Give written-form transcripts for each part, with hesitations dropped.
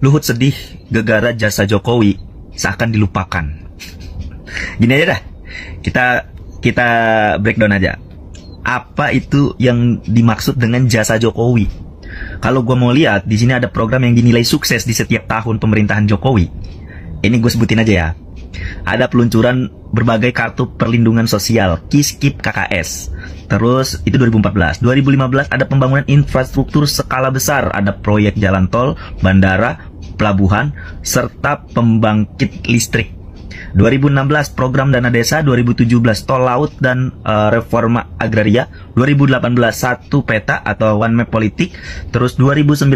Luhut sedih gegara jasa Jokowi seakan dilupakan. Gini aja dah, kita breakdown aja. Apa itu yang dimaksud dengan jasa Jokowi? Kalau gue mau lihat, di sini ada program yang dinilai sukses di setiap tahun pemerintahan Jokowi. Ini gue sebutin aja ya. Ada peluncuran berbagai kartu perlindungan sosial, KIS-KIP KKS. Terus itu 2014. 2015 ada pembangunan infrastruktur skala besar, ada proyek jalan tol, bandara, pelabuhan, serta pembangkit listrik. 2016 program dana desa, 2017 tol laut dan reforma agraria, 2018 satu peta atau one map politik, terus 2019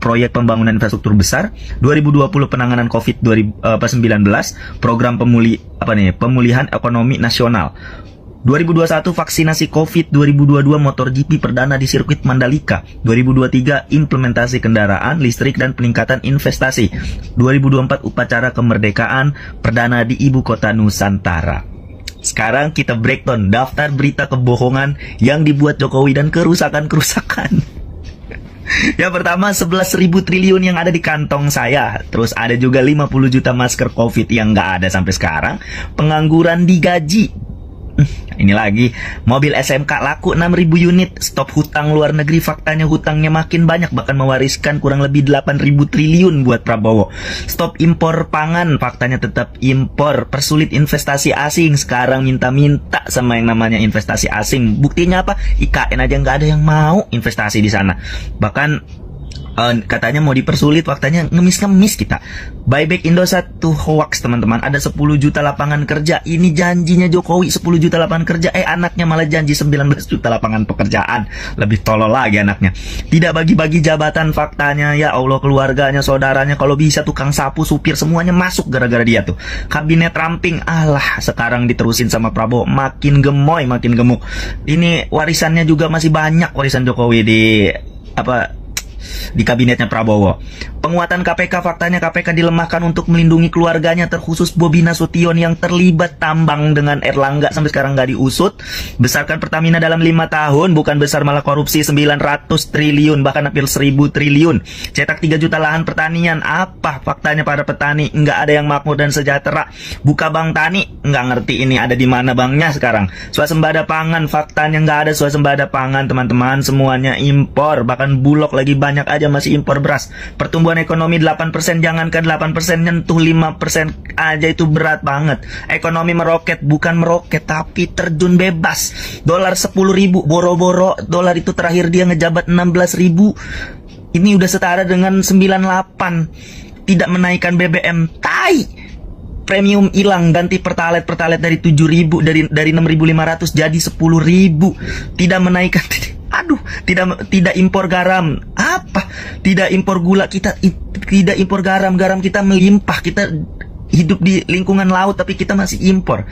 proyek pembangunan infrastruktur besar, 2020 penanganan COVID-19, program pemulihan ekonomi nasional. 2021 vaksinasi COVID, 2022 MotoGP perdana di sirkuit Mandalika, 2023 implementasi kendaraan listrik dan peningkatan investasi, 2024 upacara kemerdekaan perdana di ibu kota Nusantara. Sekarang kita breakdown daftar berita kebohongan yang dibuat Jokowi dan kerusakan-kerusakan. Yang pertama 11.000 triliun yang ada di kantong saya. Terus ada juga 50 juta masker COVID yang nggak ada sampai sekarang. Pengangguran digaji. Ini lagi, mobil SMK laku 6.000 unit. Stop hutang luar negeri, faktanya hutangnya makin banyak, bahkan mewariskan kurang lebih 8.000 triliun buat Prabowo. Stop impor pangan, faktanya tetap impor. Persulit investasi asing, sekarang minta-minta sama yang namanya investasi asing. Buktinya apa? IKN aja nggak ada yang mau investasi di sana. Bahkan katanya mau dipersulit, faktanya ngemis-ngemis kita. Buyback Indosat tuh hoax teman-teman. Ada 10 juta lapangan kerja. Ini janjinya Jokowi 10 juta lapangan kerja. Anaknya malah janji 19 juta lapangan pekerjaan. Lebih tolol lagi anaknya. Tidak bagi-bagi jabatan, faktanya ya Allah, keluarganya, saudaranya, kalau bisa tukang sapu, supir, semuanya masuk gara-gara dia tuh. Kabinet ramping, alah sekarang diterusin sama Prabowo. Makin gemoy, makin gemuk. Ini warisannya juga masih banyak, warisan Jokowi di kabinetnya Prabowo. Penguatan KPK, faktanya KPK dilemahkan untuk melindungi keluarganya, terkhusus Bobi Nasution yang terlibat tambang dengan Erlangga sampai sekarang nggak diusut. Besarkan Pertamina dalam 5 tahun, bukan besar malah korupsi 900 triliun, bahkan hampir 1.000 triliun. Cetak 3 juta lahan pertanian, apa faktanya para petani nggak ada yang makmur dan sejahtera. Buka bank tani, nggak ngerti ini ada di mana banknya sekarang. Swasembada pangan, faktanya nggak ada swasembada pangan teman-teman, semuanya impor, bahkan Bulog lagi banyak aja masih impor beras. Pertumbuhan ekonomi 8%, jangankan 8%, nyentuh 5% aja itu berat banget. Ekonomi meroket, bukan meroket tapi terjun bebas. Dolar 10.000, boro-boro dolar itu terakhir dia ngejabat 16.000. Ini udah setara dengan 98. Tidak menaikkan BBM, tai. Premium hilang, ganti pertalite dari 7.000, dari 6.500 jadi 10.000. Tidak menaikkan, tidak impor garam. Apa? Tidak impor gula, kita tidak impor garam kita melimpah. Kita hidup di lingkungan laut tapi kita masih impor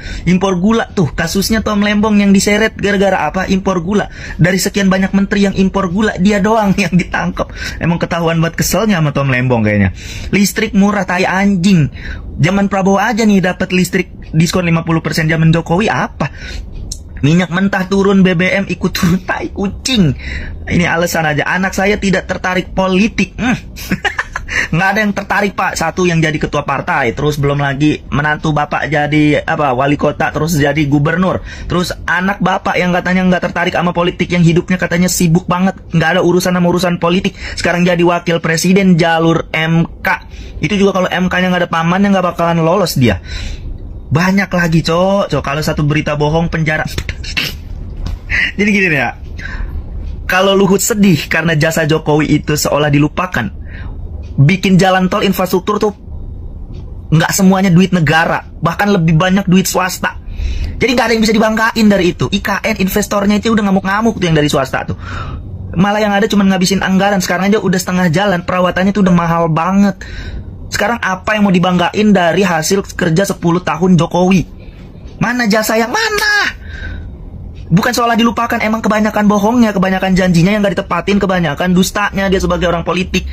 gula. Tuh kasusnya Tom Lembong yang diseret gara-gara apa? Impor gula. Dari sekian banyak menteri yang impor gula, dia doang yang ditangkap. Emang ketahuan buat keselnya sama Tom Lembong kayaknya. Listrik murah, tai anjing. Zaman Prabowo aja nih dapat listrik diskon 50%, zaman Jokowi apa? Minyak mentah turun, BBM ikut turun, tai kucing. Ini alasan aja. Anak saya tidak tertarik politik. Nggak ada yang tertarik pak. Satu yang jadi ketua partai, terus belum lagi menantu bapak jadi wali kota, terus jadi gubernur. Terus anak bapak yang katanya nggak tertarik sama politik, yang hidupnya katanya sibuk banget, nggak ada urusan sama urusan politik, sekarang jadi wakil presiden jalur MK. Itu juga kalau MK-nya nggak ada pamannya nggak bakalan lolos dia. Banyak lagi cok, kalau satu berita bohong penjara. Jadi gini ya, kalau Luhut sedih karena jasa Jokowi itu seolah dilupakan. Bikin jalan tol, infrastruktur tuh nggak semuanya duit negara, bahkan lebih banyak duit swasta. Jadi nggak ada yang bisa dibanggain dari itu. IKN investornya itu udah ngamuk-ngamuk tuh yang dari swasta tuh. Malah yang ada cuma ngabisin anggaran. Sekarang aja udah setengah jalan, perawatannya tuh udah mahal banget. Sekarang apa yang mau dibanggain dari hasil kerja 10 tahun Jokowi? Mana jasa yang mana? Bukan seolah dilupakan, emang kebanyakan bohongnya, kebanyakan janjinya yang gak ditepatin, kebanyakan dustanya dia sebagai orang politik.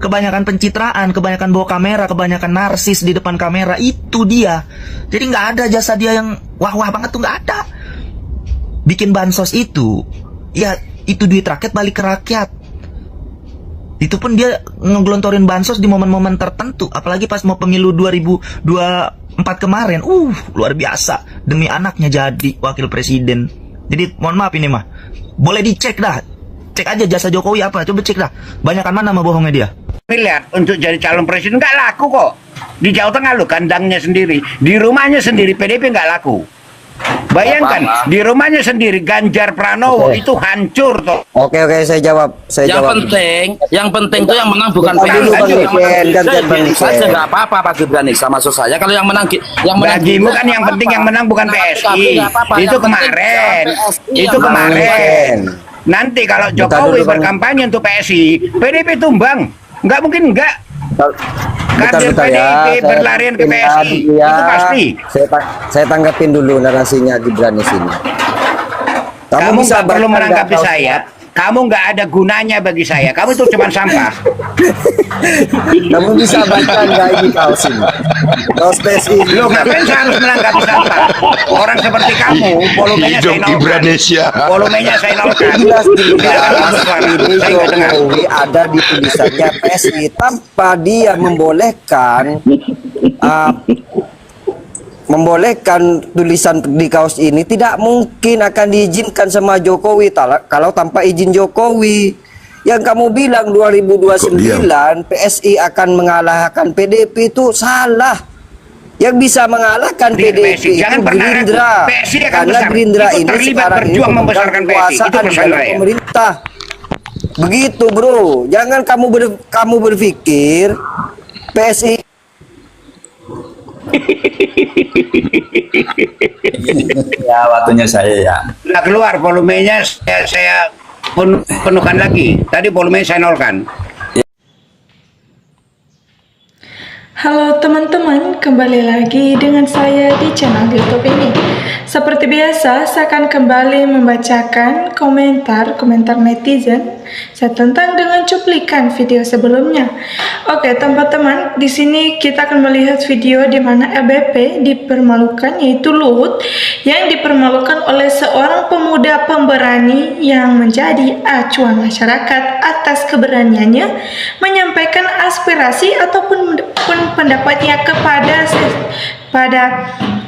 Kebanyakan pencitraan, kebanyakan bawa kamera, kebanyakan narsis di depan kamera, itu dia. Jadi gak ada jasa dia yang wah-wah banget tuh, gak ada. Bikin bansos itu, ya itu duit rakyat balik ke rakyat. Itu pun dia ngegelontorin bansos di momen-momen tertentu, apalagi pas mau pemilu 2024 kemarin. Luar biasa. Demi anaknya jadi wakil presiden. Jadi mohon maaf ini mah. Boleh dicek dah. Cek aja jasa Jokowi apa. Coba cek dah. Banyakan mana mah bohongnya dia. Lihat, untuk jadi calon presiden nggak laku kok. Di Jawa Tengah lo kandangnya sendiri, di rumahnya sendiri PDP nggak laku. Bayangkan di rumahnya sendiri Ganjar Pranowo itu hancur toh. Oke, saya jawab. Yang penting tuh yang menang bukan Dulu, Bang PSI. Niken, Saja nggak apa-apa Pak Gibran sama maksud saya. Kalau yang menang Bagimu kan yang penting yang menang bukan PSI. Itu kemarin. Itu kemarin. Nanti kalau Jokowi berkampanye untuk PSI, PDP tumbang. Nggak mungkin enggak. Kader PDIP berlarian ke PSI, itu pasti. Saya tanggapin dulu narasinya Gibran di sini. Kamu nggak perlu menanggapi saya. Kamu nggak ada gunanya bagi saya. Kamu itu cuma sampah. Kamu bisa baca nggak ini kaos ini? Kaos PSI. Lo ngapain saya harus menanggapi sampah? Orang seperti kamu, volumenya saya nolkan. Volumenya saya nolkan. Jelas ini Jokowi ada di tulisannya PSI tanpa dia membolehkan tulisan di kaos ini. Tidak mungkin akan diizinkan sama Jokowi kalau tanpa izin Jokowi. Yang kamu bilang 2029 PSI akan mengalahkan PDP itu salah. Yang bisa mengalahkan PDP itu Gerindra. Karena Gerindra ini sekarang ini membesarkan kekuasaan dalam pemerintah. Begitu bro. Jangan kamu berpikir PSI ya waktunya saya ya. Nah, keluar volumenya saya penuhkan lagi. Tadi volumenya saya nolkan. Halo teman-teman, kembali lagi dengan saya di channel YouTube ini. Seperti biasa, saya akan kembali membacakan komentar netizen setentang dengan cuplikan video sebelumnya. Oke, teman-teman, di sini kita akan melihat video di mana LBP dipermalukan, yaitu Luhut yang dipermalukan oleh seorang pemuda pemberani yang menjadi acuan masyarakat atas keberaniannya menyampaikan aspirasi ataupun pendapatnya kepada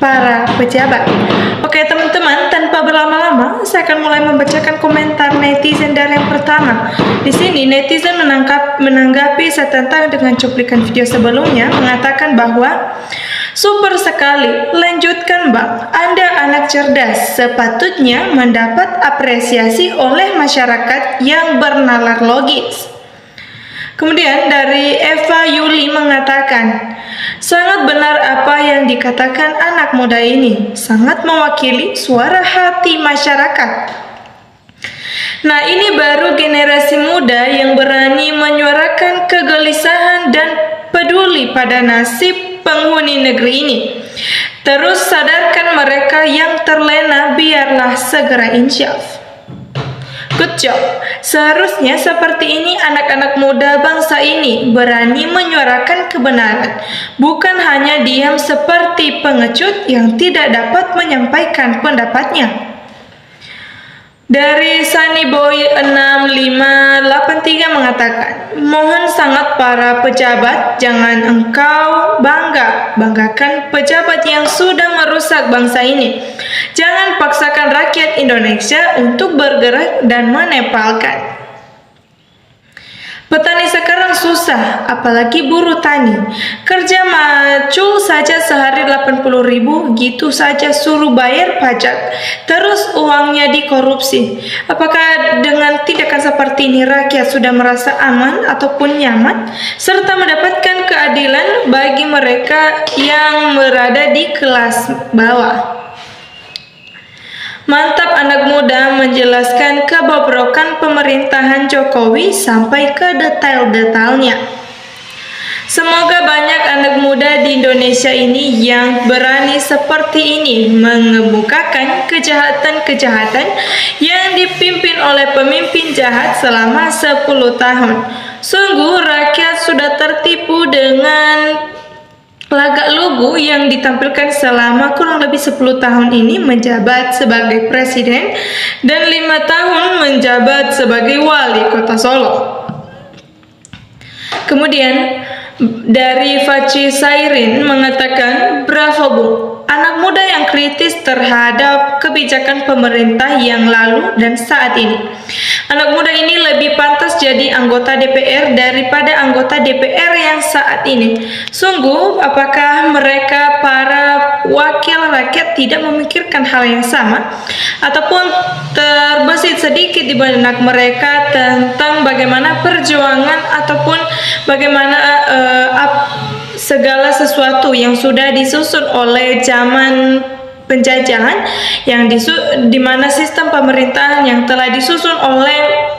para pejabat. Oke teman-teman, tanpa berlama-lama saya akan mulai membacakan komentar netizen dari yang pertama. Di sini netizen menanggapi setentang dengan cuplikan video sebelumnya, mengatakan bahwa super sekali, lanjutkan Bang, Anda anak cerdas, sepatutnya mendapat apresiasi oleh masyarakat yang bernalar logis. Kemudian dari Eva Yuli mengatakan, sangat benar apa yang dikatakan anak muda ini, sangat mewakili suara hati masyarakat. Nah, ini baru generasi muda yang berani menyuarakan kegelisahan dan peduli pada nasib penghuni negeri ini. Terus sadarkan mereka yang terlena, biarlah segera insyaf. Good job. Seharusnya seperti ini anak-anak muda bangsa ini berani menyuarakan kebenaran, bukan hanya diam seperti pengecut yang tidak dapat menyampaikan pendapatnya. Dari Sunnyboy 6583 mengatakan, mohon sangat para pejabat, jangan engkau banggakan pejabat yang sudah merusak bangsa ini. Jangan paksakan rakyat Indonesia untuk bergerak dan menepalkan. Petani sekarang susah, apalagi buruh tani. Kerja macul saja sehari 80.000, gitu saja suruh bayar pajak. Terus uangnya dikorupsi. Apakah dengan tindakan seperti ini rakyat sudah merasa aman ataupun nyaman, serta mendapatkan keadilan bagi mereka yang berada di kelas bawah? Mantap anak muda menjelaskan kebobrokan pemerintahan Jokowi sampai ke detail-detailnya. Semoga banyak anak muda di Indonesia ini yang berani seperti ini mengemukakan kejahatan-kejahatan yang dipimpin oleh pemimpin jahat selama 10 tahun. Sungguh rakyat sudah tertipu dengan lagak lugu yang ditampilkan selama kurang lebih 10 tahun ini menjabat sebagai presiden dan 5 tahun menjabat sebagai wali kota Solo. Kemudian dari Faci Sairin mengatakan, bravo Bu, anak muda yang kritis terhadap kebijakan pemerintah yang lalu dan saat ini. Anak muda ini lebih pantas jadi anggota DPR daripada anggota DPR yang saat ini. Sungguh, apakah mereka para wakil rakyat tidak memikirkan hal yang sama? Ataupun terbesit sedikit di benak mereka tentang bagaimana perjuangan ataupun bagaimana segala sesuatu yang sudah disusun oleh zaman penjajahan, yang di mana sistem pemerintahan yang telah disusun oleh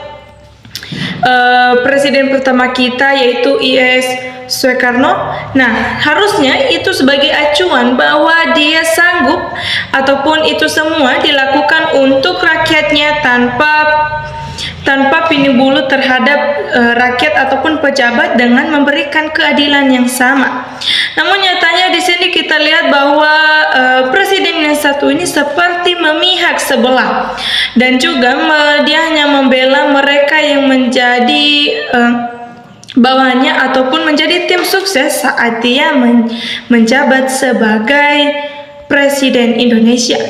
presiden pertama kita, yaitu I.S. Soekarno. Nah, harusnya itu sebagai acuan bahwa dia sanggup ataupun itu semua dilakukan untuk rakyatnya tanpa pilih bulu terhadap rakyat ataupun pejabat dengan memberikan keadilan yang sama. Namun nyatanya di sini kita lihat bahwa presiden yang satu ini seperti memihak sebelah, dan juga dia hanya membela mereka yang menjadi bawahannya ataupun menjadi tim sukses saat dia menjabat sebagai presiden Indonesia.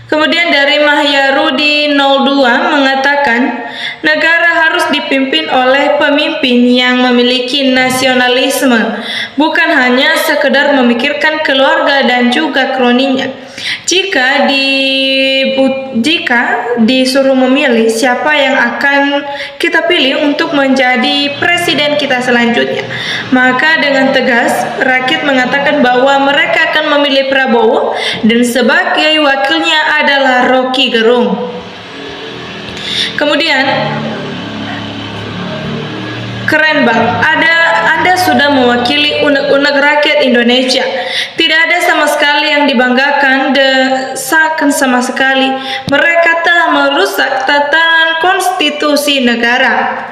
Kemudian dari Mahyarudi 02 mengatakan, negara harus dipimpin oleh pemimpin yang memiliki nasionalisme, bukan hanya sekedar memikirkan keluarga dan juga kroninya. Jika disuruh memilih siapa yang akan kita pilih untuk menjadi presiden kita selanjutnya, maka dengan tegas rakyat mengatakan bahwa mereka akan memilih Prabowo dan sebagai wakilnya adalah Rocky Gerung. Kemudian, keren Bang, Anda sudah mewakili unek-unek rakyat Indonesia. Tidak ada sama sekali yang dibanggakan, desakan sama sekali. Mereka telah merusak tatanan konstitusi negara.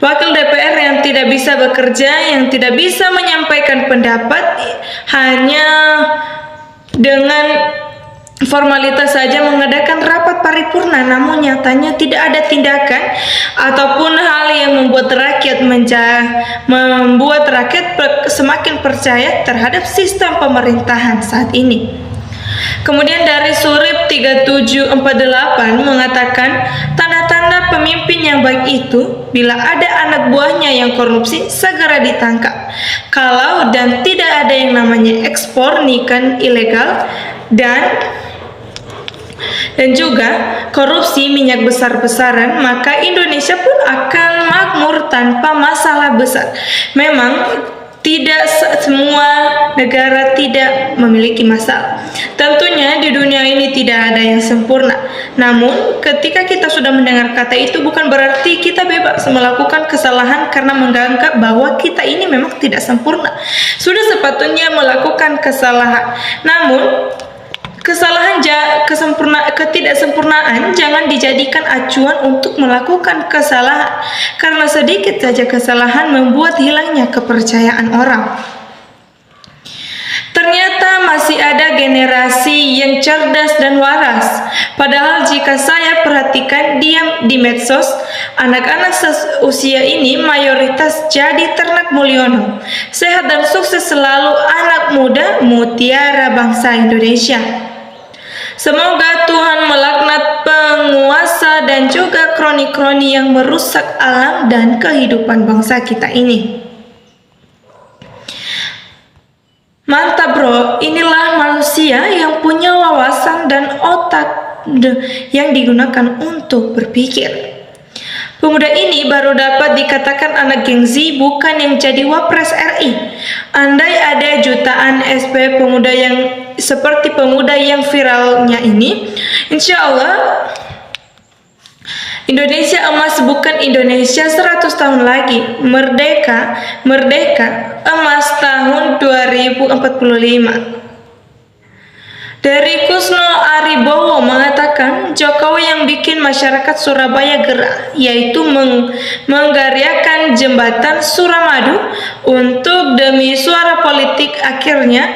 Wakil DPR yang tidak bisa bekerja, yang tidak bisa menyampaikan pendapat, hanya dengan formalitas saja mengadakan rapat paripurna, namun nyatanya tidak ada tindakan ataupun hal yang membuat rakyat semakin percaya terhadap sistem pemerintahan saat ini. Kemudian dari Surip 3748 mengatakan, tanda-tanda pemimpin yang baik itu bila ada anak buahnya yang korupsi segera ditangkap. Kalau dan tidak ada yang namanya ekspor niken ilegal dan juga korupsi minyak besar-besaran, maka Indonesia pun akan makmur tanpa masalah besar. Memang tidak semua negara tidak memiliki masalah. Tentunya di dunia ini tidak ada yang sempurna. Namun ketika kita sudah mendengar kata itu, bukan berarti kita bebas melakukan kesalahan karena menganggap bahwa kita ini memang tidak sempurna. Sudah sepatutnya melakukan kesalahan. Namun ketidaksempurnaan jangan dijadikan acuan untuk melakukan kesalahan, karena sedikit saja kesalahan membuat hilangnya kepercayaan orang. Ternyata masih ada generasi yang cerdas dan waras. Padahal jika saya perhatikan diam di medsos, anak-anak seusia ini mayoritas jadi ternak Mulyono. Sehat dan sukses selalu anak muda mutiara bangsa Indonesia. Semoga Tuhan melaknat penguasa dan juga kroni-kroni yang merusak alam dan kehidupan bangsa kita ini. Mantap bro, inilah manusia yang punya wawasan dan otak yang digunakan untuk berpikir. Pemuda ini baru dapat dikatakan anak gengsi, bukan yang jadi wapres RI. Andai ada jutaan SP pemuda yang seperti pemuda yang viralnya ini, insya Allah Indonesia emas, bukan Indonesia 100 tahun lagi. Merdeka emas tahun 2045. Dari Kusno Aribowo mengatakan, Jokowi yang bikin masyarakat Surabaya gerah, yaitu menggaryakan jembatan Suramadu untuk demi suara politik. Akhirnya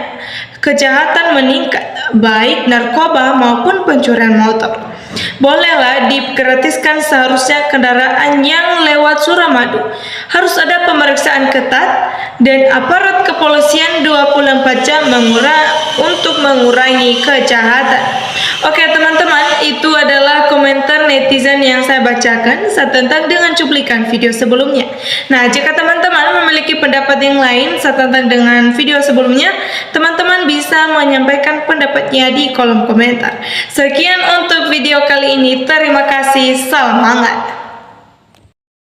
kejahatan meningkat, baik narkoba maupun pencurian motor. Bolehlah digratiskan, seharusnya kendaraan yang lewat Suramadu harus ada pemeriksaan ketat dan aparat kepolisian 24 jam untuk mengurangi kejahatan. Oke teman-teman, itu adalah komentar netizen yang saya bacakan setentang dengan cuplikan video sebelumnya. Nah, jika teman-teman memiliki pendapat yang lain setentang dengan video sebelumnya, teman-teman bisa menyampaikan pendapatnya di kolom komentar. Sekian untuk video kali ini, terima kasih, salam hangat.